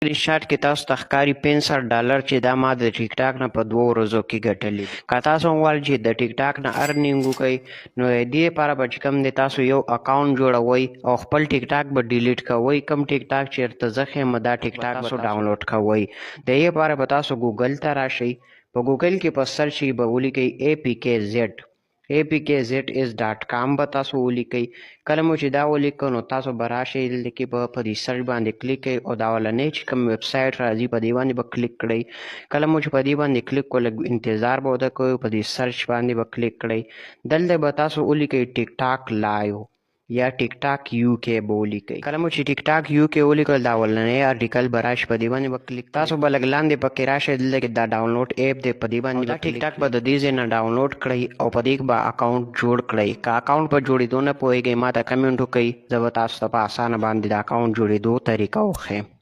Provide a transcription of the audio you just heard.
اسکرین شاټ کې تاسو ته ښکاري $65 چې دا ما د ټیک ټاک نه په 2 ورځو کې ګټلي. که تاسو هم غواړئ چې د ټیک ټاک نه ارنینګ وکړئ نو د دې لپاره به چې کوم دی تاسو یو اکاونټ جوړوئ او خپل ټیک ټاک به ډیلیټ کوئ. کوم ټیک ټاک چېرته زه ښیم دا ټیک ټاک تاسو ډاونلوډ کوئ. د دې لپاره به تاسو ګوګل ته راشئ. په ګوګل کې په سرچ کې به ولیکئ apkz.com به تاسو ولیکئ. کله مو چې دا ولیکئ نو تاسو به راشئ دلته کې به په دې سرچ باندې کلیک کوئ او دا اولنی چې کوم ویب سایټ راځي په دې باندې به کلیک کړئ. کله مو چې په دې باندې کلیک کړئ لږ انتظار به ورته کوئ. په دې سرچ باندې به کلیک کړئ. دلته به تاسو ولیکئ ټیک ټاک لایو یا ټیک ټاک UK به ولیکئ. کله مو چې ټیک ټاک UK ولیکل دا اولنی ارټیکل به راشي په دې باندې به کلیک تاسو به لږ لاندې پکې راشئ دلته کې دا ډاونلوډ ایپ دی په دې باندې به ټیک ټاک به د دې ځای نه ډاونلوډ کړئ او په دې به اکاونټ جوړ کړئ. که اکاونټ په جوړېدو نه پوهېږئ ما ته کمنټ وکړئ زه به تاسو ته په اسانه باندې د اکاونټ جوړېدو طریقه وښیم.